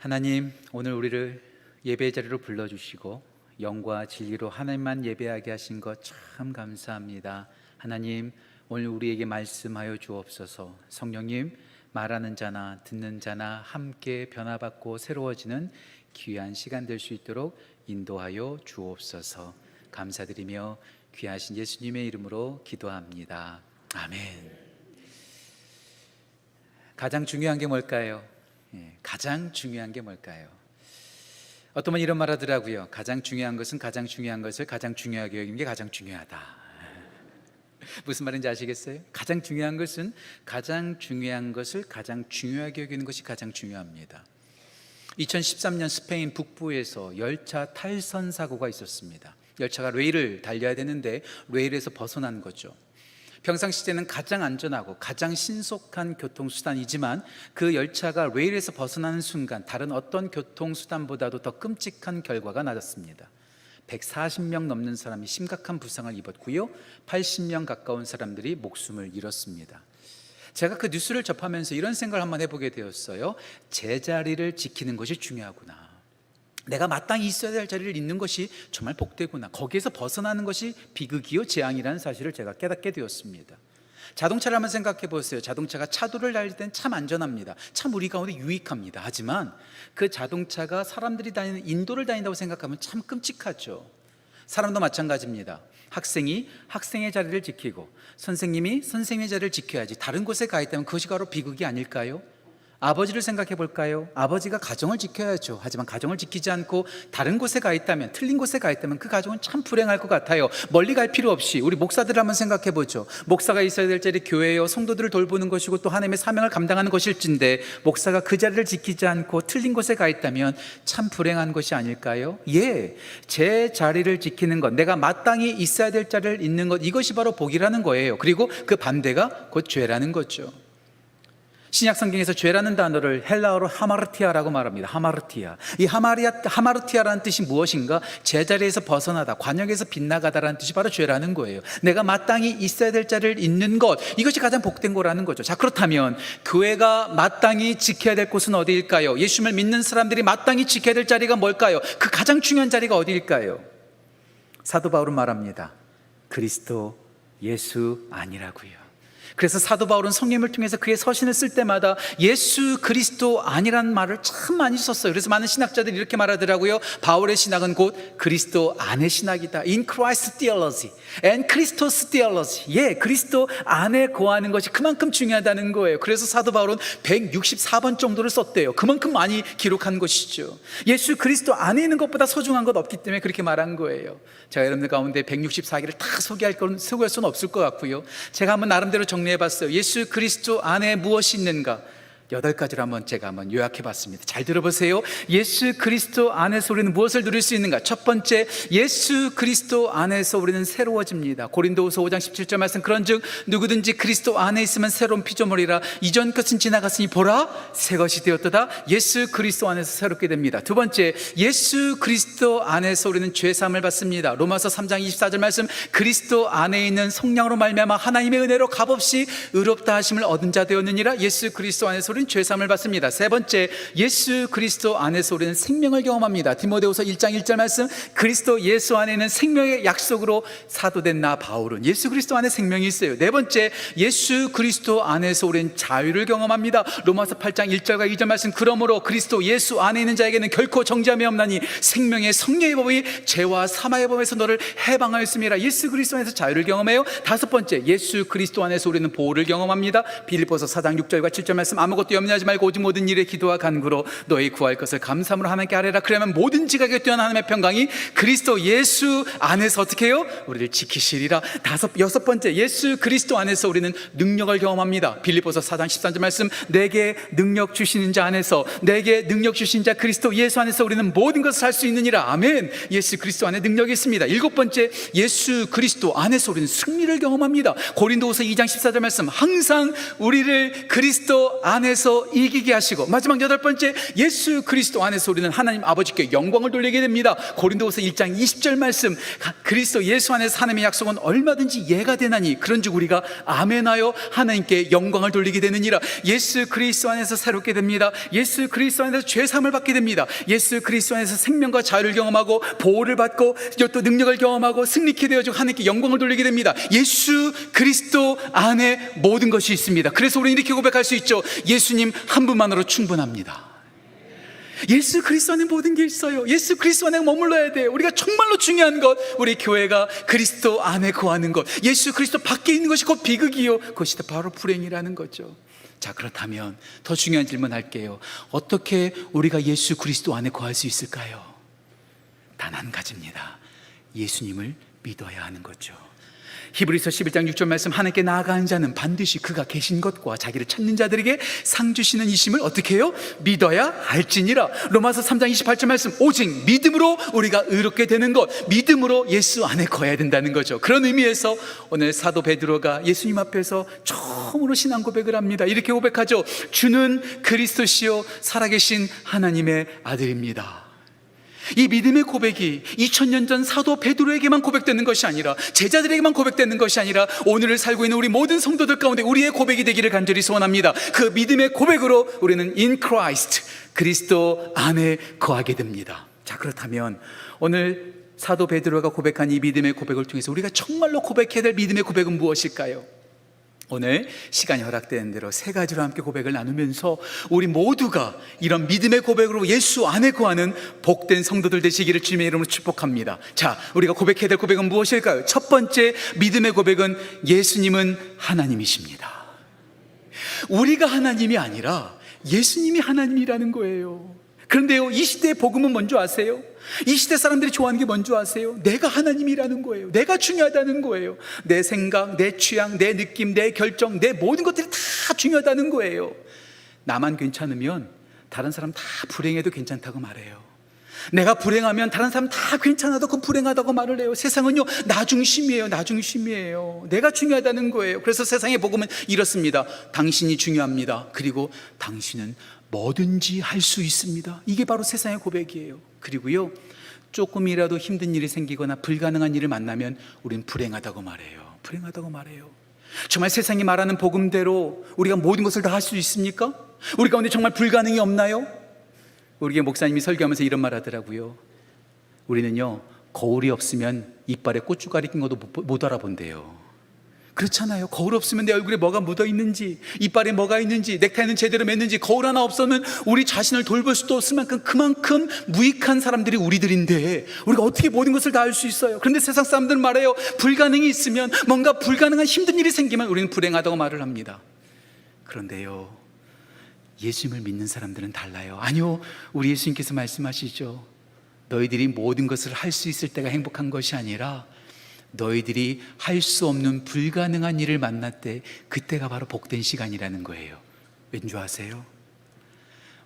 하나님, 오늘 우리를 예배의 자리로 불러주시고 영과 진리로 하나님만 예배하게 하신 것 참 감사합니다. 하나님, 오늘 우리에게 말씀하여 주옵소서. 성령님, 말하는 자나 듣는 자나 함께 변화받고 새로워지는 귀한 시간 될 수 있도록 인도하여 주옵소서. 감사드리며 귀하신 예수님의 이름으로 기도합니다. 아멘. 가장 중요한 게 뭘까요? 가장 중요한 게 뭘까요? 어떤 분이 이런 말 하더라고요. 가장 중요한 것은 가장 중요한 것을 가장 중요하게 여기는 게 가장 중요하다. 무슨 말인지 아시겠어요? 가장 중요한 것은 가장 중요한 것을 가장 중요하게 여기는 것이 가장 중요합니다. 2013년 스페인 북부에서 열차 탈선 사고가 있었습니다. 열차가 레일을 달려야 되는데 레일에서 벗어난 거죠. 평상시에는 가장 안전하고 가장 신속한 교통수단이지만 그 열차가 레일에서 벗어나는 순간 다른 어떤 교통수단보다도 더 끔찍한 결과가 나왔습니다. 140명 넘는 사람이 심각한 부상을 입었고요, 80명 가까운 사람들이 목숨을 잃었습니다. 제가 그 뉴스를 접하면서 이런 생각을 한번 해보게 되었어요. 제자리를 지키는 것이 중요하구나. 내가 마땅히 있어야 될 자리를 있는 것이 정말 복되구나. 거기에서 벗어나는 것이 비극이요 재앙이라는 사실을 제가 깨닫게 되었습니다. 자동차를 한번 생각해 보세요. 자동차가 차도를 달릴 때는 참 안전합니다. 참 우리 가운데 유익합니다. 하지만 그 자동차가 사람들이 다니는 인도를 다닌다고 생각하면 참 끔찍하죠. 사람도 마찬가지입니다. 학생이 학생의 자리를 지키고 선생님이 선생님의 자리를 지켜야지 다른 곳에 가 있다면 그것이 바로 비극이 아닐까요? 아버지를 생각해 볼까요? 아버지가 가정을 지켜야죠. 하지만 가정을 지키지 않고 다른 곳에 가 있다면, 틀린 곳에 가 있다면 그 가정은 참 불행할 것 같아요. 멀리 갈 필요 없이 우리 목사들을 한번 생각해 보죠. 목사가 있어야 될 자리 교회요, 성도들을 돌보는 것이고 또 하나님의 사명을 감당하는 것일진데 목사가 그 자리를 지키지 않고 틀린 곳에 가 있다면 참 불행한 것이 아닐까요? 제 자리를 지키는 것, 내가 마땅히 있어야 될 자리를 있는 것, 이것이 바로 복이라는 거예요. 그리고 그 반대가 곧 죄라는 거죠. 신약 성경에서 죄라는 단어를 헬라어로 하마르티아라고 말합니다. 하마르티아. 이 하마르티아라는 뜻이 무엇인가? 제자리에서 벗어나다, 관역에서 빗나가다라는 뜻이 바로 죄라는 거예요. 내가 마땅히 있어야 될 자리를 있는 것, 이것이 가장 복된 거라는 거죠. 자, 그렇다면 교회가 마땅히 지켜야 될 곳은 어디일까요? 예수님을 믿는 사람들이 마땅히 지켜야 될 자리가 뭘까요? 그 가장 중요한 자리가 어디일까요? 사도 바울은 말합니다. 그리스도 예수 아니라고요. 그래서 사도 바울은 성령을 통해서 그의 서신을 쓸 때마다 예수 그리스도 아니라는 말을 참 많이 썼어요. 그래서 많은 신학자들이 이렇게 말하더라고요. 바울의 신학은 곧 그리스도 안의 신학이다. In Christ theology and Christos theology. 그리스도 안에 거하는 것이 그만큼 중요하다는 거예요. 그래서 사도 바울은 164번 정도를 썼대요. 그만큼 많이 기록한 것이죠. 예수 그리스도 안에 있는 것보다 소중한 것 없기 때문에 그렇게 말한 거예요. 제가 여러분들 가운데 164개를 다 소개할 수는 없을 것 같고요. 제가 한번 나름대로 정리해봤어요. 예수 그리스도 안에 무엇이 있는가? 8가지로 제가 요약해봤습니다. 잘 들어보세요. 예수 그리스도 안에서 우리는 무엇을 누릴 수 있는가? 첫 번째, 예수 그리스도 안에서 우리는 새로워집니다. 고린도후서 5장 17절 말씀, 그런즉 누구든지 그리스도 안에 있으면 새로운 피조물이라 이전 것은 지나갔으니 보라 새 것이 되었도다. 예수 그리스도 안에서 새롭게 됩니다. 두 번째, 예수 그리스도 안에서 우리는 죄사함을 받습니다. 로마서 3장 24절 말씀, 그리스도 안에 있는 성령으로 말미암아 하나님의 은혜로 값없이 의롭다 하심을 얻은 자 되었느니라. 예수 그리스도 안에서 우리는 죄사함을 받습니다. 세 번째, 예수 그리스도 안에서 우리는 생명을 경험합니다. 디모데후서 1장 1절 말씀, 그리스도 예수 안에는 생명의 약속으로 사도된 나 바울은 예수 그리스도 안에 생명이 있어요. 네 번째, 예수 그리스도 안에서 우리는 자유를 경험합니다. 로마서 8장 1절과 2절 말씀, 그러므로 그리스도 예수 안에 있는 자에게는 결코 정죄함이 없나니 생명의 성령의 법이 죄와 사망의 법에서 너를 해방하였음이라. 예수 그리스도 안에서 자유를 경험해요. 다섯 번째, 예수 그리스도 안에서 우리는 보호를 경험합니다. 빌립보서 4장 6절과 7절 말씀, 아무것도 염려하지 말고 오직 모든 일에 기도와 간구로 너희 구할 것을 감사함으로 하나님께 아뢰라. 그러면 모든 지각에 뛰어난 하나님의 평강이 그리스도 예수 안에서 어떻게 해요? 우리를 지키시리라. 여섯 번째, 예수 그리스도 안에서 우리는 능력을 경험합니다. 빌립보서 4장 13절 말씀, 내게 능력 주시는 자 안에서, 내게 능력 주신 자 그리스도 예수 안에서 우리는 모든 것을 할 수 있느니라. 아멘. 예수 그리스도 안에 능력이 있습니다. 일곱 번째, 예수 그리스도 안에서 우리는 승리를 경험합니다. 고린도후서 2장 14절 말씀, 항상 우리를 그리스도 안에서 악에서 이기게 하시고, 마지막 8번째, 예수 그리스도 안에서 우리는 하나님 아버지께 영광을 돌리게 됩니다. 고린도후서 1장 20절 말씀, 그리스도 예수 안에서 하나님의 약속은 얼마든지 예가 되나니 그런즉 우리가 아멘하여 하나님께 영광을 돌리게 되느니라. 예수 그리스도 안에서 새롭게 됩니다. 예수 그리스도 안에서 죄사함을 받게 됩니다. 예수 그리스도 안에서 생명과 자유를 경험하고 보호를 받고 또 능력을 경험하고 승리케 되어지고 하나님께 영광을 돌리게 됩니다. 예수 그리스도 안에 모든 것이 있습니다. 그래서 우리는 이렇게 고백할 수 있죠. 예수님 한 분만으로 충분합니다. 예수 그리스도 안에 모든 게 있어요. 예수 그리스도 안에 머물러야 돼요. 우리가 정말로 중요한 것, 우리 교회가 그리스도 안에 거하는 것, 예수 그리스도 밖에 있는 것이 곧 비극이요, 그것이 바로 불행이라는 거죠. 자, 그렇다면 더 중요한 질문 할게요. 어떻게 우리가 예수 그리스도 안에 거할 수 있을까요? 단 한 가지입니다. 예수님을 믿어야 하는 거죠. 히브리서 11장 6절 말씀, 하나님께 나아가는 자는 반드시 그가 계신 것과 자기를 찾는 자들에게 상 주시는 이심을 어떻게 해요? 믿어야 할지니라. 로마서 3장 28절 말씀, 오직 믿음으로 우리가 의롭게 되는 것, 믿음으로 예수 안에 거해야 된다는 거죠. 그런 의미에서 오늘 사도 베드로가 예수님 앞에서 처음으로 신앙 고백을 합니다. 이렇게 고백하죠. 주는 그리스도시요 살아계신 하나님의 아들입니다. 이 믿음의 고백이 2000년 전 사도 베드로에게만 고백되는 것이 아니라, 제자들에게만 고백되는 것이 아니라, 오늘을 살고 있는 우리 모든 성도들 가운데 우리의 고백이 되기를 간절히 소원합니다. 그 믿음의 고백으로 우리는 in Christ, 그리스도 안에 거하게 됩니다. 자, 그렇다면 오늘 사도 베드로가 고백한 이 믿음의 고백을 통해서 우리가 정말로 고백해야 될 믿음의 고백은 무엇일까요? 오늘 시간이 허락되는 대로 3가지로 함께 고백을 나누면서 우리 모두가 이런 믿음의 고백으로 예수 안에 거하는 복된 성도들 되시기를 주님의 이름으로 축복합니다. 자, 우리가 고백해야 될 고백은 무엇일까요? 첫 번째 믿음의 고백은 예수님은 하나님이십니다. 우리가 하나님이 아니라 예수님이 하나님이라는 거예요. 그런데요, 이 시대의 복음은 뭔지 아세요? 이 시대 사람들이 좋아하는 게 뭔지 아세요? 내가 하나님이라는 거예요. 내가 중요하다는 거예요. 내 생각, 내 취향, 내 느낌, 내 결정, 내 모든 것들이 다 중요하다는 거예요. 나만 괜찮으면 다른 사람 다 불행해도 괜찮다고 말해요. 내가 불행하면 다른 사람 다 괜찮아도 그 불행하다고 말을 해요. 세상은요, 나 중심이에요. 나 중심이에요. 내가 중요하다는 거예요. 그래서 세상의 복음은 이렇습니다. 당신이 중요합니다. 그리고 당신은 뭐든지 할 수 있습니다. 이게 바로 세상의 고백이에요. 그리고요, 조금이라도 힘든 일이 생기거나 불가능한 일을 만나면 우린 불행하다고 말해요. 불행하다고 말해요. 정말 세상이 말하는 복음대로 우리가 모든 것을 다 할 수 있습니까? 우리 가운데 정말 불가능이 없나요? 우리 목사님이 설교하면서 이런 말 하더라고요. 우리는요, 거울이 없으면 이빨에 고춧가루 낀 것도 못 알아본대요. 그렇잖아요. 거울 없으면 내 얼굴에 뭐가 묻어 있는지, 이빨에 뭐가 있는지, 넥타이는 제대로 맸는지, 거울 하나 없으면 우리 자신을 돌볼 수도 없을 만큼 그만큼 무익한 사람들이 우리들인데 우리가 어떻게 모든 것을 다 할 수 있어요? 그런데 세상 사람들은 말해요. 불가능이 있으면, 뭔가 불가능한 힘든 일이 생기면 우리는 불행하다고 말을 합니다. 그런데요, 예수님을 믿는 사람들은 달라요. 아니요, 우리 예수님께서 말씀하시죠. 너희들이 모든 것을 할 수 있을 때가 행복한 것이 아니라 너희들이 할 수 없는 불가능한 일을 만날 때, 그때가 바로 복된 시간이라는 거예요. 왠지 아세요?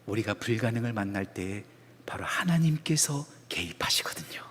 우리가 불가능을 만날 때 바로 하나님께서 개입하시거든요.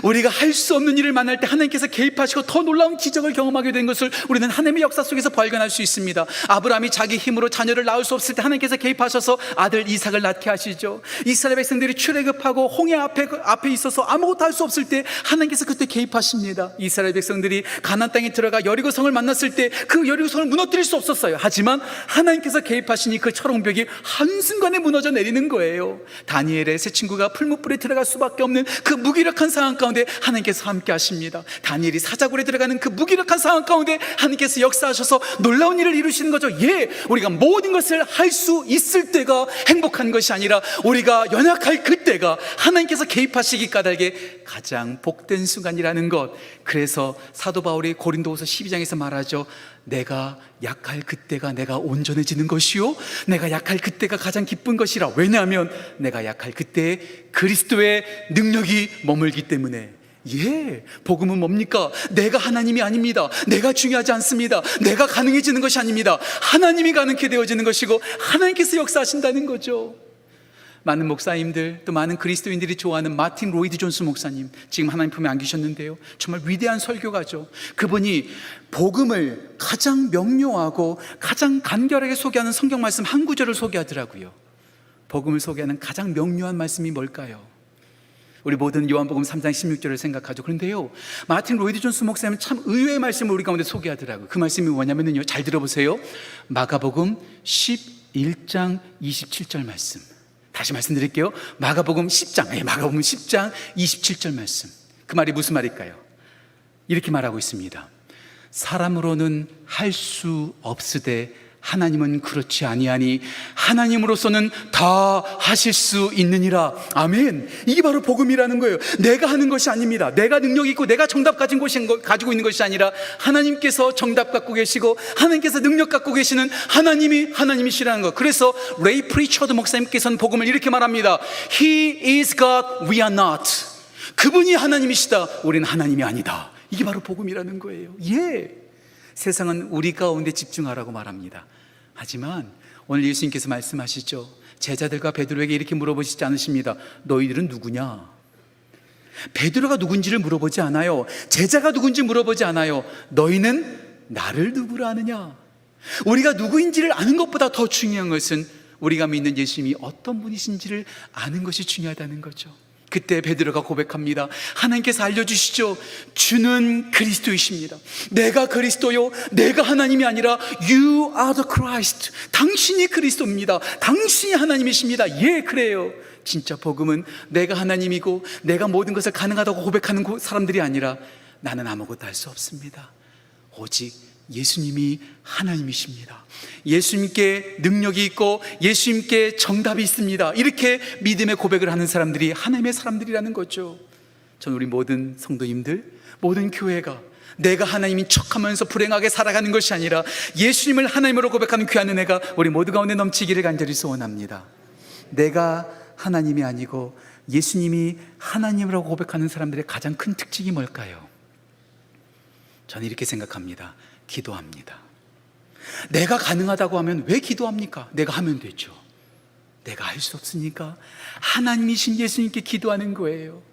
우리가 할 수 없는 일을 만날 때 하나님께서 개입하시고 더 놀라운 기적을 경험하게 된 것을 우리는 하나님의 역사 속에서 발견할 수 있습니다. 아브라함이 자기 힘으로 자녀를 낳을 수 없을 때 하나님께서 개입하셔서 아들 이삭을 낳게 하시죠. 이스라엘 백성들이 출애굽하고 홍해 앞에 있어서 아무것도 할 수 없을 때 하나님께서 그때 개입하십니다. 이스라엘 백성들이 가나안 땅에 들어가 여리고성을 만났을 때 그 여리고성을 무너뜨릴 수 없었어요. 하지만 하나님께서 개입하시니 그 철옹벽이 한순간에 무너져 내리는 거예요. 다니엘의 세 친구가 풀무불에 들어갈 수밖에 없는 그 무기력한 상황 가운데 하나님께서 함께 하십니다. 다니엘이 사자굴에 들어가는 그 무기력한 상황 가운데 하나님께서 역사하셔서 놀라운 일을 이루시는 거죠. 예, 우리가 모든 것을 할 수 있을 때가 행복한 것이 아니라 우리가 연약할 그때가 하나님께서 개입하시기 까닭에 가장 복된 순간이라는 것. 그래서 사도 바울이 고린도후서 12장에서 말하죠. 내가 약할 그때가 내가 온전해지는 것이요, 내가 약할 그때가 가장 기쁜 것이라. 왜냐하면 내가 약할 그때에 그리스도의 능력이 머물기 때문에. 예, 복음은 뭡니까? 내가 하나님이 아닙니다. 내가 중요하지 않습니다. 내가 가능해지는 것이 아닙니다. 하나님이 가능케 되어지는 것이고 하나님께서 역사하신다는 거죠. 많은 목사님들, 또 많은 그리스도인들이 좋아하는 마틴 로이드 존스 목사님, 지금 하나님 품에 안기셨는데요, 정말 위대한 설교가죠. 그분이 복음을 가장 명료하고 가장 간결하게 소개하는 성경 말씀 한 구절을 소개하더라고요. 복음을 소개하는 가장 명료한 말씀이 뭘까요? 우리 모든 요한복음 3장 16절을 생각하죠. 그런데요, 마틴 로이드 존스 목사님은 참 의외의 말씀을 우리 가운데 소개하더라고요. 그 말씀이 뭐냐면요, 잘 들어보세요. 마가복음 11장 27절 말씀. 다시 말씀드릴게요. 마가복음 10장, 마가복음 10장 27절 말씀. 그 말이 무슨 말일까요? 이렇게 말하고 있습니다. 사람으로는 할 수 없으되 하나님은 그렇지 아니하니 하나님으로서는 다 하실 수 있느니라. 아멘. 이게 바로 복음이라는 거예요. 내가 하는 것이 아닙니다. 내가 능력이 있고 내가 정답 가지고 있는 것이 아니라 하나님께서 정답 갖고 계시고 하나님께서 능력 갖고 계시는 하나님이 하나님이시라는 것. 그래서 레이 프리처드 목사님께서는 복음을 이렇게 말합니다. He is God, we are not. 그분이 하나님이시다, 우리는 하나님이 아니다. 이게 바로 복음이라는 거예요. 세상은 우리 가운데 집중하라고 말합니다. 하지만 오늘 예수님께서 말씀하시죠. 제자들과 베드로에게 이렇게 물어보시지 않으십니다. 너희들은 누구냐? 베드로가 누군지를 물어보지 않아요. 제자가 누군지 물어보지 않아요. 너희는 나를 누구라 하느냐? 우리가 누구인지를 아는 것보다 더 중요한 것은 우리가 믿는 예수님이 어떤 분이신지를 아는 것이 중요하다는 거죠. 그때 베드로가 고백합니다. 하나님께서 알려주시죠. 주는 그리스도이십니다. 내가 그리스도요, 내가 하나님이 아니라 You are the Christ. 당신이 그리스도입니다. 당신이 하나님이십니다. 예, 그래요. 진짜 복음은 내가 하나님이고 내가 모든 것을 가능하다고 고백하는 사람들이 아니라 나는 아무것도 할 수 없습니다. 오직 예수님이 하나님이십니다. 예수님께 능력이 있고 예수님께 정답이 있습니다. 이렇게 믿음의 고백을 하는 사람들이 하나님의 사람들이라는 거죠. 저는 우리 모든 성도님들, 모든 교회가 내가 하나님인 척하면서 불행하게 살아가는 것이 아니라 예수님을 하나님으로 고백하는 귀한 은혜가 우리 모두 가운데 넘치기를 간절히 소원합니다. 내가 하나님이 아니고 예수님이 하나님이라고 고백하는 사람들의 가장 큰 특징이 뭘까요? 저는 이렇게 생각합니다. 기도합니다. 내가 가능하다고 하면 왜 기도합니까? 내가 하면 되죠. 내가 할 수 없으니까 하나님이신 예수님께 기도하는 거예요.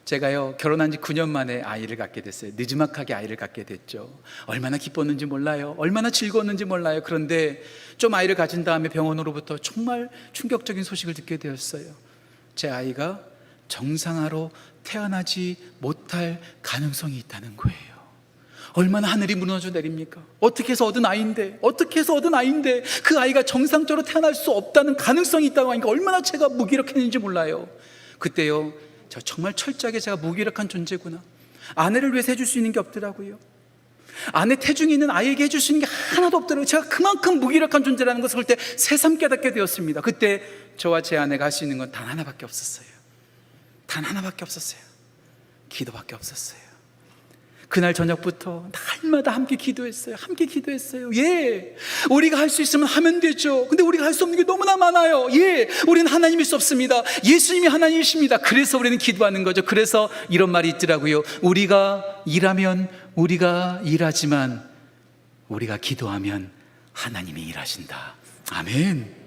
제가요, 결혼한 지 9년 만에 아이를 갖게 됐어요. 느지막하게 아이를 갖게 됐죠. 얼마나 기뻤는지 몰라요. 얼마나 즐거웠는지 몰라요. 그런데 좀 아이를 가진 다음에 병원으로부터 정말 충격적인 소식을 듣게 되었어요. 제 아이가 정상화로 태어나지 못할 가능성이 있다는 거예요. 얼마나 하늘이 무너져 내립니까? 어떻게 해서 얻은 아이인데 그 아이가 정상적으로 태어날 수 없다는 가능성이 있다고 하니까 얼마나 제가 무기력했는지 몰라요. 그때요, 저 정말 철저하게 제가 무기력한 존재구나. 아내를 위해서 해줄 수 있는 게 없더라고요. 아내 태중에 있는 아이에게 해줄 수 있는 게 하나도 없더라고요. 제가 그만큼 무기력한 존재라는 것을 그때 새삼 깨닫게 되었습니다. 그때 저와 제 아내가 할 수 있는 건 단 하나밖에 없었어요. 단 하나밖에 없었어요. 기도밖에 없었어요. 그날 저녁부터 날마다 함께 기도했어요. 예, 우리가 할 수 있으면 하면 되죠. 근데 우리가 할 수 없는 게 너무나 많아요. 예, 우리는 하나님일 수 없습니다. 예수님이 하나님이십니다. 그래서 우리는 기도하는 거죠. 그래서 이런 말이 있더라고요. 우리가 일하면 우리가 일하지만 우리가 기도하면 하나님이 일하신다. 아멘.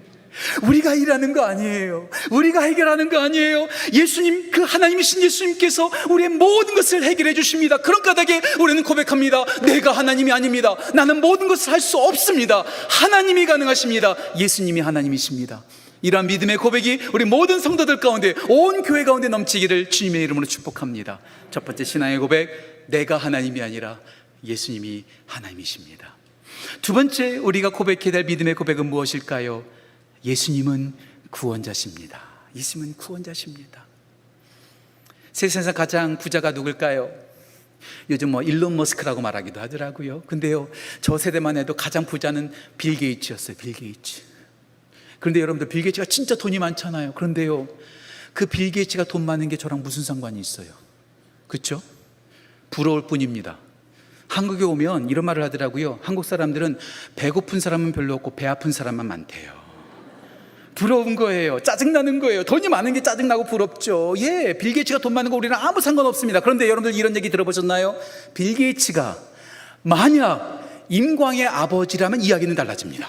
우리가 일하는 거 아니에요. 우리가 해결하는 거 아니에요. 예수님, 그 하나님이신 예수님께서 우리의 모든 것을 해결해 주십니다. 그런 까닭에 우리는 고백합니다. 내가 하나님이 아닙니다. 나는 모든 것을 할 수 없습니다. 하나님이 가능하십니다. 예수님이 하나님이십니다. 이러한 믿음의 고백이 우리 모든 성도들 가운데, 온 교회 가운데 넘치기를 주님의 이름으로 축복합니다. 첫 번째 신앙의 고백, 내가 하나님이 아니라 예수님이 하나님이십니다. 두 번째 우리가 고백해야 될 믿음의 고백은 무엇일까요? 예수님은 구원자십니다. 예수님은 구원자십니다. 세상에서 가장 부자가 누굴까요? 요즘 일론 머스크라고 말하기도 하더라고요. 근데요, 저 세대만 해도 가장 부자는 빌 게이츠였어요. 빌 게이츠. 그런데 여러분들, 빌 게이츠가 진짜 돈이 많잖아요. 그런데요, 그 빌 게이츠가 돈 많은 게 저랑 무슨 상관이 있어요? 그렇죠? 부러울 뿐입니다. 한국에 오면 이런 말을 하더라고요. 한국 사람들은 배고픈 사람은 별로 없고 배 아픈 사람만 많대요. 부러운 거예요. 짜증나는 거예요. 돈이 많은 게 짜증나고 부럽죠. 예, 빌 게이츠가 돈 많은 거 우리는 아무 상관없습니다. 그런데 여러분들 이런 얘기 들어보셨나요? 빌 게이츠가 만약 임광의 아버지라면 이야기는 달라집니다.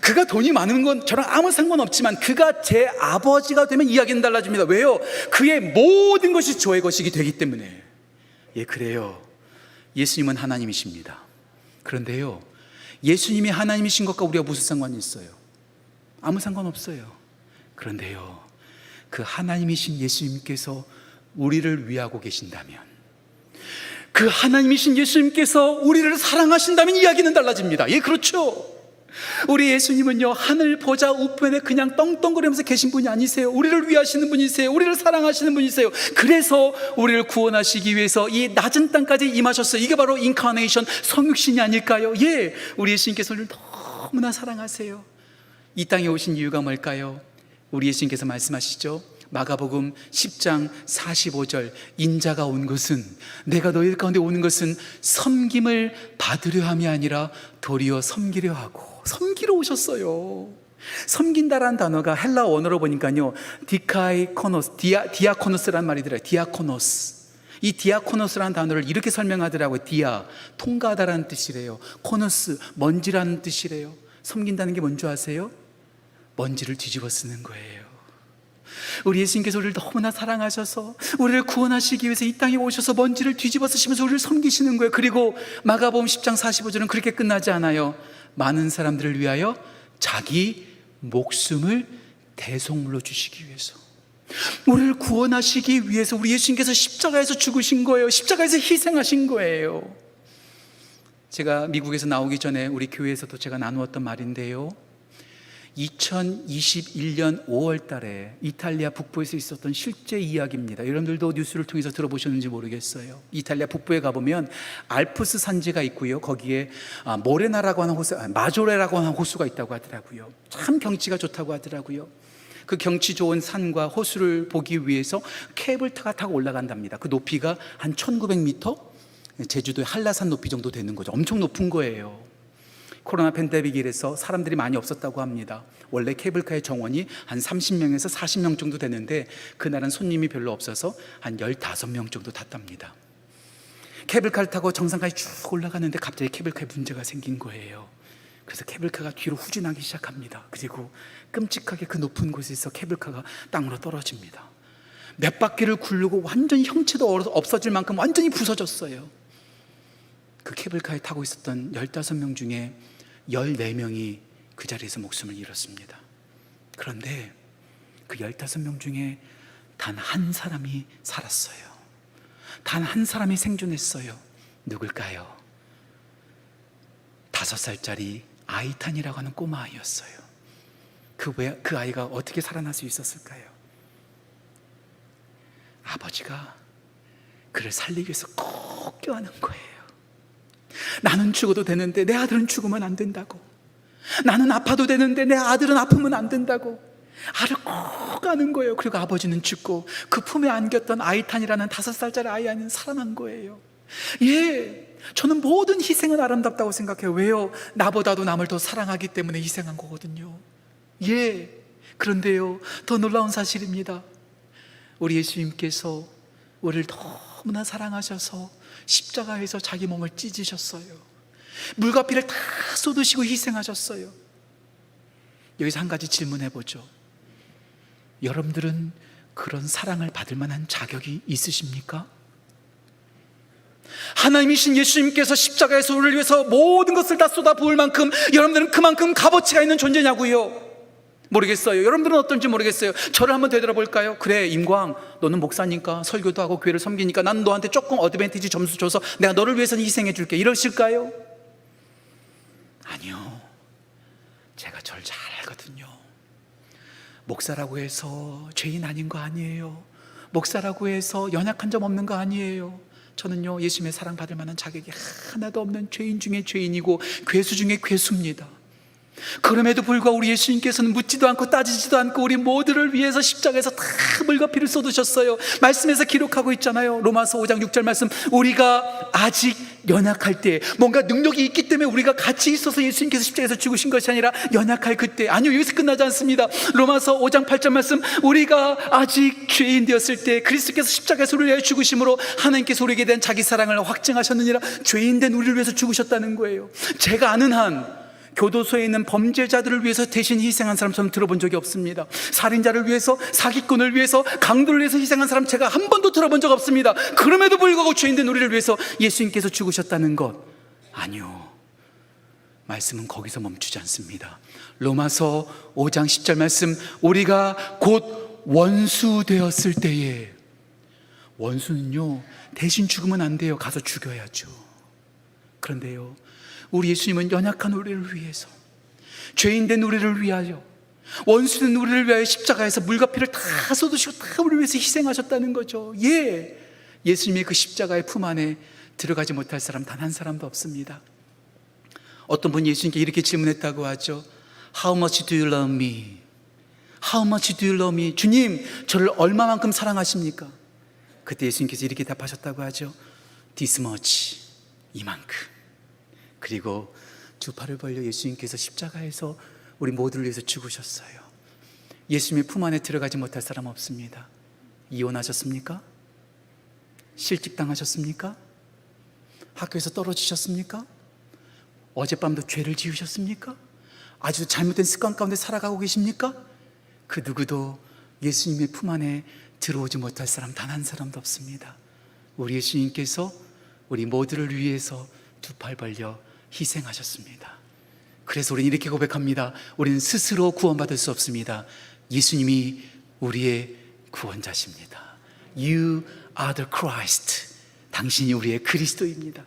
그가 돈이 많은 건 저랑 아무 상관없지만 그가 제 아버지가 되면 이야기는 달라집니다. 왜요? 그의 모든 것이 저의 것이기 되기 때문에. 예, 그래요. 예수님은 하나님이십니다. 그런데요, 예수님이 하나님이신 것과 우리가 무슨 상관이 있어요? 아무 상관없어요. 그런데요, 그 하나님이신 예수님께서 우리를 위하고 계신다면, 그 하나님이신 예수님께서 우리를 사랑하신다면 이야기는 달라집니다. 예, 그렇죠. 우리 예수님은요, 하늘 보좌 우편에 그냥 떵떵거리면서 계신 분이 아니세요. 우리를 위하시는 분이세요. 우리를 사랑하시는 분이세요. 그래서 우리를 구원하시기 위해서 이 낮은 땅까지 임하셨어요. 이게 바로 인카네이션, 성육신이 아닐까요? 예, 우리 예수님께서 우리를 너무나 사랑하세요. 이 땅에 오신 이유가 뭘까요? 우리 예수님께서 말씀하시죠. 마가복음 10장 45절, 인자가 온 것은, 내가 너희들 가운데 오는 것은 섬김을 받으려 함이 아니라 도리어 섬기려 하고, 섬기러 오셨어요. 섬긴다라는 단어가 헬라 원어로 보니까요, 디아코노스라는 말이 들어요. 디아코노스. 이 디아코노스라는 단어를 이렇게 설명하더라고요. 디아, 통과하다라는 뜻이래요. 코노스, 먼지라는 뜻이래요. 섬긴다는 게 뭔지 아세요? 먼지를 뒤집어 쓰는 거예요. 우리 예수님께서 우리를 너무나 사랑하셔서 우리를 구원하시기 위해서 이 땅에 오셔서 먼지를 뒤집어 쓰시면서 우리를 섬기시는 거예요. 그리고 마가복음 10장 45절은 그렇게 끝나지 않아요. 많은 사람들을 위하여 자기 목숨을 대속물로 주시기 위해서, 우리를 구원하시기 위해서 우리 예수님께서 십자가에서 죽으신 거예요. 십자가에서 희생하신 거예요. 제가 미국에서 나오기 전에 우리 교회에서도 제가 나누었던 말인데요, 2021년 5월 달에 이탈리아 북부에서 있었던 실제 이야기입니다. 여러분들도 뉴스를 통해서 들어보셨는지 모르겠어요. 이탈리아 북부에 가보면 알프스 산지가 있고요, 거기에 모레나라고 하는 호수, 마조레라고 하는 호수가 있다고 하더라고요. 참 경치가 좋다고 하더라고요. 그 경치 좋은 산과 호수를 보기 위해서 케이블카가 타고 올라간답니다. 그 높이가 한 1900m, 제주도의 한라산 높이 정도 되는 거죠. 엄청 높은 거예요. 코로나 팬데믹이라서 사람들이 많이 없었다고 합니다. 원래 케이블카의 정원이 한 30명에서 40명 정도 되는데 그날은 손님이 별로 없어서 한 15명 정도 탔답니다. 케이블카를 타고 정상까지 쭉 올라가는데 갑자기 케이블카에 문제가 생긴 거예요. 그래서 케이블카가 뒤로 후진하기 시작합니다. 그리고 끔찍하게 그 높은 곳에서 케이블카가 땅으로 떨어집니다. 몇 바퀴를 굴르고 완전히 형체도 없어질 만큼 완전히 부서졌어요. 그 케이블카에 타고 있었던 15명 중에 14명이 그 자리에서 목숨을 잃었습니다. 그런데 그 15명 중에 단 한 사람이 살았어요. 단 한 사람이 생존했어요. 누굴까요? 5살짜리 아이탄이라고 하는 꼬마 아이였어요. 그 아이가 어떻게 살아날 수 있었을까요? 아버지가 그를 살리기 위해서 꼭 껴안은 거예요. 나는 죽어도 되는데 내 아들은 죽으면 안 된다고. 나는 아파도 되는데 내 아들은 아프면 안 된다고. 아를 꼭 안은 거예요. 그리고 아버지는 죽고 그 품에 안겼던 아이탄이라는 5살짜리 아이는 살아난 거예요. 예, 저는 모든 희생은 아름답다고 생각해요. 왜요? 나보다도 남을 더 사랑하기 때문에 희생한 거거든요. 예, 그런데요, 더 놀라운 사실입니다. 우리 예수님께서 우리를 너무나 사랑하셔서 십자가에서 자기 몸을 찢으셨어요. 물과 피를 다 쏟으시고 희생하셨어요. 여기서 한 가지 질문해보죠. 여러분들은 그런 사랑을 받을 만한 자격이 있으십니까? 하나님이신 예수님께서 십자가에서 우리를 위해서 모든 것을 다 쏟아부을 만큼 여러분들은 그만큼 값어치가 있는 존재냐고요? 모르겠어요. 여러분들은 어떤지 모르겠어요. 저를 한번 되돌아볼까요? 그래, 임광, 너는 목사니까 설교도 하고 교회를 섬기니까 나는 너한테 조금 어드밴티지 점수 줘서 내가 너를 위해서는 희생해 줄게, 이러실까요? 아니요, 제가 절 잘 알거든요. 목사라고 해서 죄인 아닌 거 아니에요. 목사라고 해서 연약한 점 없는 거 아니에요. 저는요, 예수님의 사랑받을 만한 자격이 하나도 없는 죄인 중에 죄인이고 괴수 중에 괴수입니다. 그럼에도 불구하고 우리 예수님께서는 묻지도 않고 따지지도 않고 우리 모두를 위해서 십자가에서 다 물과 피를 쏟으셨어요. 말씀에서 기록하고 있잖아요. 로마서 5장 6절 말씀, 우리가 아직 연약할 때, 뭔가 능력이 있기 때문에 우리가 같이 있어서 예수님께서 십자가에서 죽으신 것이 아니라 연약할 그때, 아니요, 여기서 끝나지 않습니다. 로마서 5장 8절 말씀, 우리가 아직 죄인 되었을 때 그리스도께서 십자가에서 우리를 위하여 죽으심으로 하나님께서 우리에게 대한 자기 사랑을 확증하셨느니라. 죄인 된 우리를 위해서 죽으셨다는 거예요. 제가 아는 한 교도소에 있는 범죄자들을 위해서 대신 희생한 사람 저는 들어본 적이 없습니다. 살인자를 위해서, 사기꾼을 위해서, 강도를 위해서 희생한 사람 제가 한 번도 들어본 적 없습니다. 그럼에도 불구하고 죄인된 우리를 위해서 예수님께서 죽으셨다는 것, 아니요, 말씀은 거기서 멈추지 않습니다. 로마서 5장 10절 말씀, 우리가 곧 원수 되었을 때에, 원수는요 대신 죽으면 안 돼요. 가서 죽여야죠. 그런데요, 우리 예수님은 연약한 우리를 위해서, 죄인된 우리를 위하여, 원수된 우리를 위하여 십자가에서 물과 피를 다 쏟으시고 다 우리를 위해서 희생하셨다는 거죠. 예수님의 그 십자가의 품 안에 들어가지 못할 사람 단 한 사람도 없습니다. 어떤 분이 예수님께 이렇게 질문했다고 하죠. How much do you love me? How much do you love me? 주님, 저를 얼마만큼 사랑하십니까? 그때 예수님께서 이렇게 답하셨다고 하죠. This much, 이만큼. 그리고 두 팔을 벌려 예수님께서 십자가에서 우리 모두를 위해서 죽으셨어요. 예수님의 품 안에 들어가지 못할 사람 없습니다. 이혼하셨습니까? 실직당하셨습니까? 학교에서 떨어지셨습니까? 어젯밤도 죄를 지으셨습니까? 아주 잘못된 습관 가운데 살아가고 계십니까? 그 누구도 예수님의 품 안에 들어오지 못할 사람 단 한 사람도 없습니다. 우리 예수님께서 우리 모두를 위해서 두 팔 벌려 희생하셨습니다. 그래서 우리는 이렇게 고백합니다. 우리는 스스로 구원받을 수 없습니다. 예수님이 우리의 구원자십니다. You are the Christ. 당신이 우리의 그리스도입니다.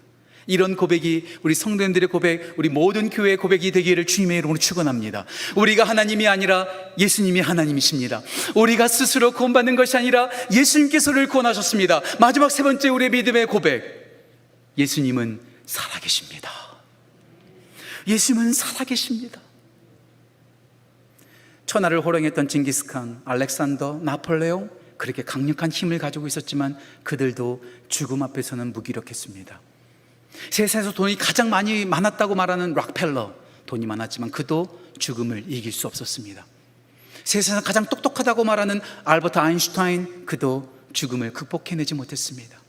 이런 고백이 우리 성도님들의 고백, 우리 모든 교회의 고백이 되기를 주님의 이름으로 축원합니다. 우리가 하나님이 아니라 예수님이 하나님이십니다. 우리가 스스로 구원받는 것이 아니라 예수님께서 우리를 구원하셨습니다. 마지막 세 번째 우리의 믿음의 고백, 예수님은 살아계십니다. 예수님은 살아계십니다. 천하를 호령했던 징기스칸, 알렉산더, 나폴레옹, 그렇게 강력한 힘을 가지고 있었지만 그들도 죽음 앞에서는 무기력했습니다. 세상에서 돈이 가장 많았다고 말하는 락펠러, 돈이 많았지만 그도 죽음을 이길 수 없었습니다. 세상에서 가장 똑똑하다고 말하는 알버트 아인슈타인, 그도 죽음을 극복해내지 못했습니다.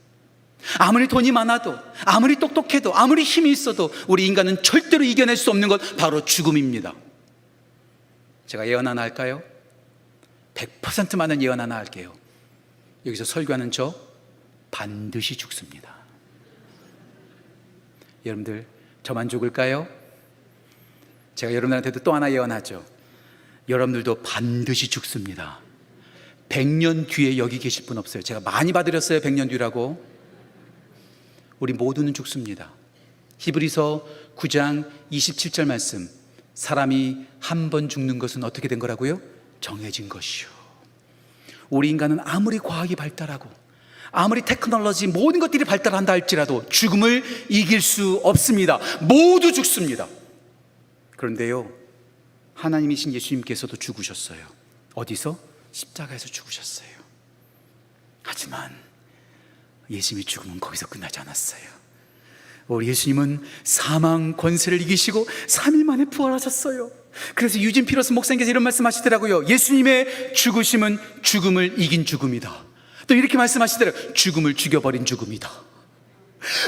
아무리 돈이 많아도, 아무리 똑똑해도, 아무리 힘이 있어도 우리 인간은 절대로 이겨낼 수 없는 것, 바로 죽음입니다. 제가 예언 하나 할까요? 100% 맞는 예언 하나 할게요. 여기서 설교하는 저 반드시 죽습니다. 여러분들, 저만 죽을까요? 제가 여러분들한테도 또 하나 예언하죠. 여러분들도 반드시 죽습니다. 100년 뒤에 여기 계실 분 없어요. 제가 많이 봐드렸어요. 100년 뒤라고. 우리 모두는 죽습니다. 히브리서 9장 27절 말씀, 사람이 한 번 죽는 것은 어떻게 된 거라고요? 정해진 것이요. 우리 인간은 아무리 과학이 발달하고 아무리 테크놀로지 모든 것들이 발달한다 할지라도 죽음을 이길 수 없습니다. 모두 죽습니다. 그런데요, 하나님이신 예수님께서도 죽으셨어요. 어디서? 십자가에서 죽으셨어요. 하지만 예수님의 죽음은 거기서 끝나지 않았어요. 우리 예수님은 사망 권세를 이기시고 3일 만에 부활하셨어요. 그래서 유진 피러스 목사님께서 이런 말씀하시더라고요. 예수님의 죽으심은 죽음을 이긴 죽음이다. 또 이렇게 말씀하시더라고요. 죽음을 죽여버린 죽음이다.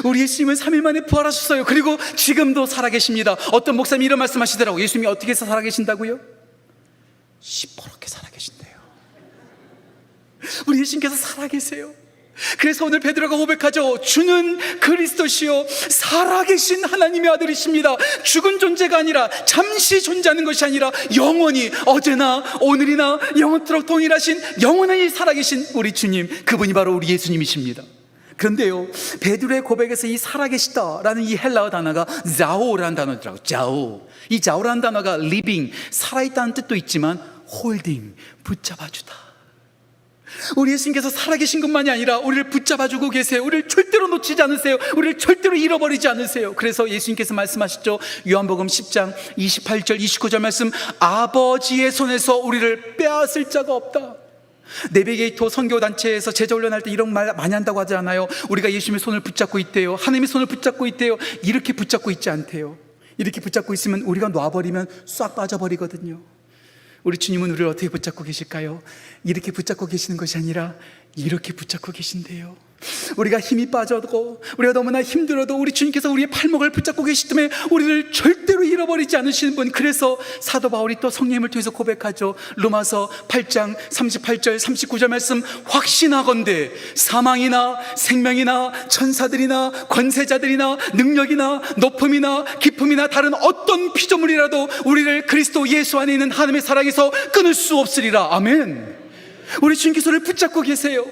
우리 예수님은 3일 만에 부활하셨어요. 그리고 지금도 살아계십니다. 어떤 목사님이 이런 말씀하시더라고요. 예수님이 어떻게 해서 살아계신다고요? 시퍼렇게 살아계신대요. 우리 예수님께서 살아계세요. 그래서 오늘 베드로가 고백하죠. 주는 그리스도시요 살아계신 하나님의 아들이십니다. 죽은 존재가 아니라, 잠시 존재하는 것이 아니라 영원히, 어제나 오늘이나 영원토록 동일하신 영원히 살아계신 우리 주님, 그분이 바로 우리 예수님이십니다. 그런데요, 베드로의 고백에서 이 살아계시다라는 이 헬라어 단어가 자오라는 단어더라고요. 자오. 이 자오라는 단어가 living, 살아있다는 뜻도 있지만 holding, 붙잡아주다. 우리 예수님께서 살아계신 것만이 아니라 우리를 붙잡아주고 계세요. 우리를 절대로 놓치지 않으세요. 우리를 절대로 잃어버리지 않으세요. 그래서 예수님께서 말씀하셨죠. 요한복음 10장 28절 29절 말씀, 아버지의 손에서 우리를 빼앗을 자가 없다. 내비게이터 선교단체에서 제자훈련할 때 이런 말 많이 한다고 하지 않아요? 우리가 예수님의 손을 붙잡고 있대요. 하나님의 손을 붙잡고 있대요. 이렇게 붙잡고 있지 않대요. 이렇게 붙잡고 있으면 우리가 놔버리면 싹 빠져버리거든요. 우리 주님은 우리를 어떻게 붙잡고 계실까요? 이렇게 붙잡고 계시는 것이 아니라 이렇게 붙잡고 계신대요. 우리가 힘이 빠져도, 우리가 너무나 힘들어도 우리 주님께서 우리의 팔목을 붙잡고 계시기 때문에 우리를 절대로 잃어버리지 않으시는 분. 그래서 사도 바울이 또 성령님을 통해서 고백하죠. 로마서 8장 38절 39절 말씀, 확신하건대 사망이나 생명이나 천사들이나 권세자들이나 능력이나 높음이나 깊음이나 다른 어떤 피조물이라도 우리를 그리스도 예수 안에 있는 하나님의 사랑에서 끊을 수 없으리라. 아멘. 우리 주님께서 우리를 붙잡고 계세요.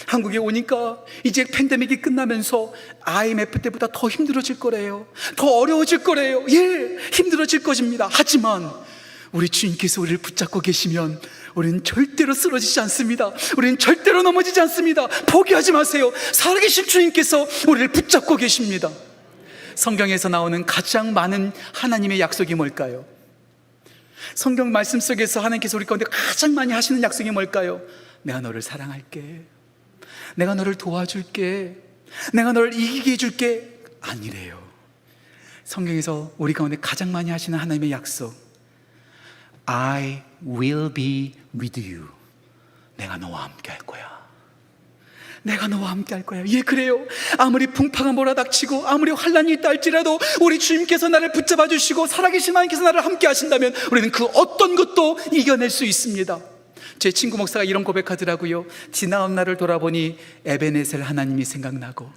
한국에 오니까 이제 팬데믹이 끝나면서 IMF 때보다 더 힘들어질 거래요. 더 어려워질 거래요. 예, 힘들어질 것입니다. 하지만 우리 주님께서 우리를 붙잡고 계시면 우리는 절대로 쓰러지지 않습니다. 우리는 절대로 넘어지지 않습니다. 포기하지 마세요. 살아계신 주님께서 우리를 붙잡고 계십니다. 성경에서 나오는 가장 많은 하나님의 약속이 뭘까요? 성경 말씀 속에서 하나님께서 우리 가운데 가장 많이 하시는 약속이 뭘까요? 내가 너를 사랑할게, 내가 너를 도와줄게, 내가 너를 이기게 해줄게. 아니래요. 성경에서 우리 가운데 가장 많이 하시는 하나님의 약속, I will be with you. 내가 너와 함께 할 거야. 내가 너와 함께 할 거야. 예, 그래요. 아무리 풍파가 몰아닥치고 아무리 환란이 있다 할지라도 우리 주님께서 나를 붙잡아 주시고 살아계신 하나님께서 나를 함께 하신다면 우리는 그 어떤 것도 이겨낼 수 있습니다. 제 친구 목사가 이런 고백하더라고요. 지나온 날을 돌아보니 에베네셀 하나님이 생각나고,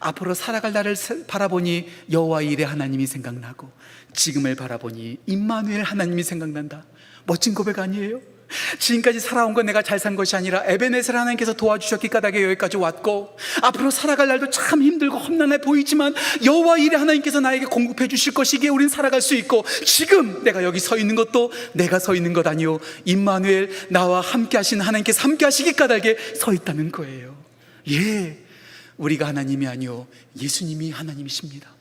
앞으로 살아갈 날을 바라보니 여호와 일의 하나님이 생각나고, 지금을 바라보니 임마누엘 하나님이 생각난다. 멋진 고백 아니에요? 지금까지 살아온 건 내가 잘 산 것이 아니라 에베네셀 하나님께서 도와주셨기 까닭에 여기까지 왔고, 앞으로 살아갈 날도 참 힘들고 험난해 보이지만 여호와 일의 하나님께서 나에게 공급해 주실 것이기에 우린 살아갈 수 있고, 지금 내가 여기 서 있는 것도 내가 서 있는 것 아니요 임마누엘, 나와 함께 하신 하나님께서 함께 하시기 까닭에 서 있다는 거예요. 예, 우리가 하나님이 아니요 예수님이 하나님이십니다.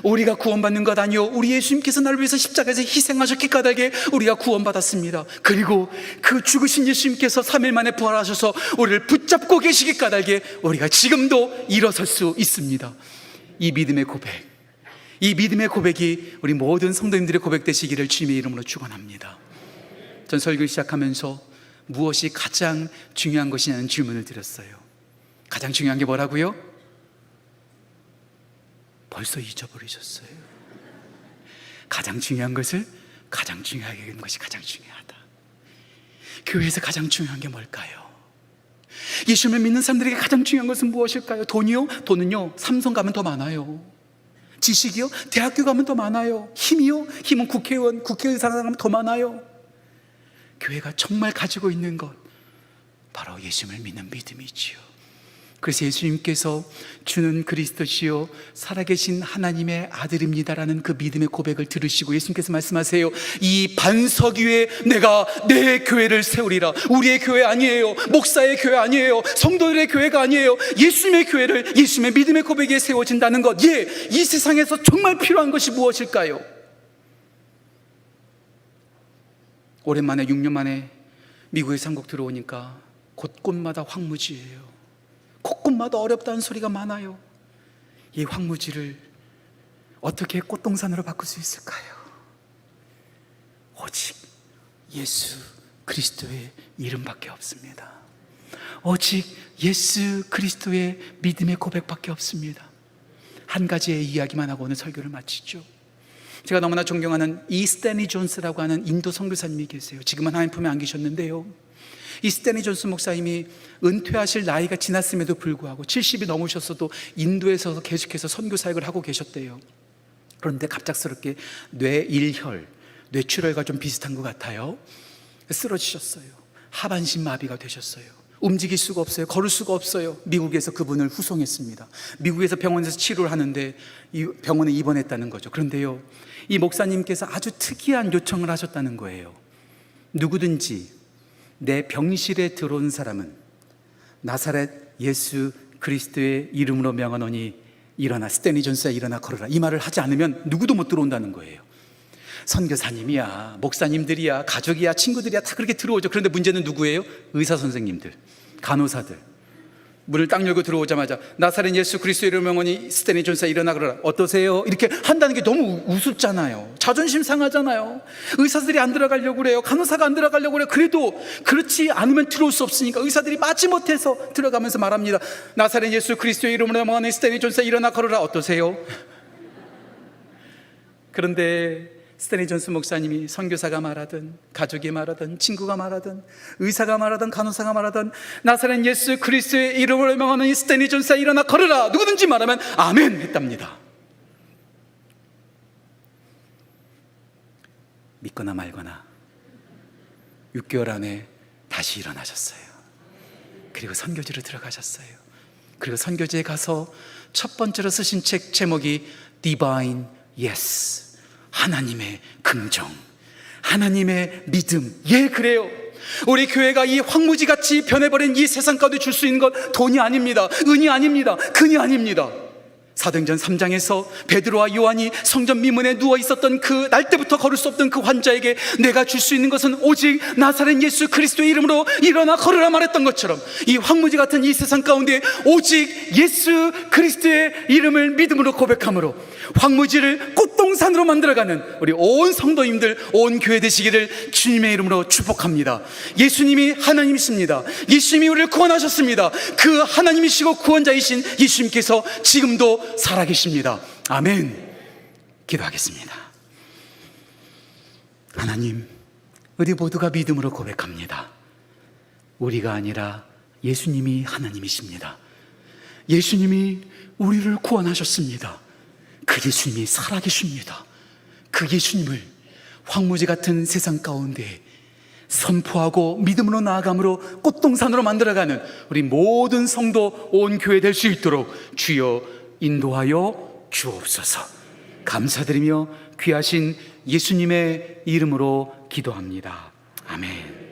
우리가 구원받는 것 아니요 우리 예수님께서 나를 위해서 십자가에서 희생하셨기 까닭에 우리가 구원받았습니다. 그리고 그 죽으신 예수님께서 3일 만에 부활하셔서 우리를 붙잡고 계시기 까닭에 우리가 지금도 일어설 수 있습니다. 이 믿음의 고백, 이 믿음의 고백이 우리 모든 성도님들의 고백 되시기를 주님의 이름으로 축원합니다. 전 설교 시작하면서 무엇이 가장 중요한 것이냐는 질문을 드렸어요. 가장 중요한 게 뭐라고요? 벌써 잊어버리셨어요. 가장 중요한 것을 가장 중요하게 여기는 것이 가장 중요하다. 교회에서 가장 중요한 게 뭘까요? 예수님을 믿는 사람들에게 가장 중요한 것은 무엇일까요? 돈이요? 돈은요 삼성 가면 더 많아요. 지식이요? 대학교 가면 더 많아요. 힘이요? 힘은 국회의사 가면 더 많아요. 교회가 정말 가지고 있는 것, 바로 예수님을 믿는 믿음이지요. 그래서 예수님께서 주는 그리스도시요 살아계신 하나님의 아들입니다라는 그 믿음의 고백을 들으시고 예수님께서 말씀하세요. 이 반석 위에 내가 내 교회를 세우리라. 우리의 교회 아니에요, 목사의 교회 아니에요, 성도들의 교회가 아니에요. 예수님의 교회를, 예수님의 믿음의 고백에 세워진다는 것. 예, 이 세상에서 정말 필요한 것이 무엇일까요? 오랜만에 6년 만에 미국에 산곡 들어오니까 곳곳마다 황무지예요. 곳곳마다 어렵다는 소리가 많아요. 이 황무지를 어떻게 꽃동산으로 바꿀 수 있을까요? 오직 예수 그리스도의 이름밖에 없습니다. 오직 예수 그리스도의 믿음의 고백밖에 없습니다. 한 가지의 이야기만 하고 오늘 설교를 마치죠. 제가 너무나 존경하는 이 스탠리 존스라고 하는 인도 선교사님이 계세요. 지금은 하나님 품에 안 계셨는데요, 이 스탠리 존스 목사님이 은퇴하실 나이가 지났음에도 불구하고 70이 넘으셨어도 인도에서 계속해서 선교 사역을 하고 계셨대요. 그런데 갑작스럽게 뇌일혈, 뇌출혈과 좀 비슷한 것 같아요. 쓰러지셨어요. 하반신 마비가 되셨어요. 움직일 수가 없어요. 걸을 수가 없어요. 미국에서 그분을 후송했습니다. 미국에서 병원에서 치료를 하는데 이 병원에 입원했다는 거죠. 그런데요, 이 목사님께서 아주 특이한 요청을 하셨다는 거예요. 누구든지 내 병실에 들어온 사람은 나사렛 예수 그리스도의 이름으로 명하노니 일어나, 스탠리 존스야 일어나 걸어라, 이 말을 하지 않으면 누구도 못 들어온다는 거예요. 선교사님이야, 목사님들이야, 가족이야, 친구들이야 다 그렇게 들어오죠. 그런데 문제는 누구예요? 의사 선생님들, 간호사들. 문을 딱 열고 들어오자마자 나사렛 예수 그리스도의 이름으로 명하니 스테니 전사 일어나 그러라. 어떠세요? 이렇게 한다는 게 너무 우습잖아요. 자존심 상하잖아요. 의사들이 안 들어가려고 그래요. 간호사가 안 들어가려고 그래요. 그래도 그렇지 않으면 들어올 수 없으니까 의사들이 마지못해서 들어가면서 말합니다. 나사렛 예수 그리스도의 이름으로 명하니 스테니 전사 일어나 걸어라. 어떠세요? 그런데 스테니 존스 목사님이 선교사가 말하든 가족이 말하든 친구가 말하든 의사가 말하든 간호사가 말하든 나사렛 예수 그리스도의 이름으로 명하는 이 스테니 존스 일어나 걸으라 누구든지 말하면 아멘 했답니다. 믿거나 말거나 6개월 안에 다시 일어나셨어요. 그리고 선교지로 들어가셨어요. 그리고 선교지에 가서 첫 번째로 쓰신 책 제목이 Divine Yes, 하나님의 긍정, 하나님의 믿음. 예, 그래요. 우리 교회가 이 황무지같이 변해버린 이 세상 가운데 줄 수 있는 건 돈이 아닙니다. 은이 아닙니다. 금이 아닙니다. 사도행전 3장에서 베드로와 요한이 성전 미문에 누워 있었던 그 날 때부터 걸을 수 없던 그 환자에게 내가 줄 수 있는 것은 오직 나사렛 예수 그리스도의 이름으로 일어나 걸으라 말했던 것처럼 이 황무지 같은 이 세상 가운데 오직 예수 그리스도의 이름을 믿음으로 고백함으로 황무지를 꽃동산으로 만들어가는 우리 온 성도님들, 온 교회 되시기를 주님의 이름으로 축복합니다. 예수님이 하나님이십니다. 예수님이 우리를 구원하셨습니다. 그 하나님이시고 구원자이신 예수님께서 지금도 살아계십니다. 아멘. 기도하겠습니다. 하나님, 우리 모두가 믿음으로 고백합니다. 우리가 아니라 예수님이 하나님이십니다. 예수님이 우리를 구원하셨습니다. 그 예수님이 살아계십니다. 그 예수님을 황무지 같은 세상 가운데 선포하고 믿음으로 나아감으로 꽃동산으로 만들어가는 우리 모든 성도 온 교회 될 수 있도록 주여 인도하여 주옵소서. 감사드리며 귀하신 예수님의 이름으로 기도합니다. 아멘.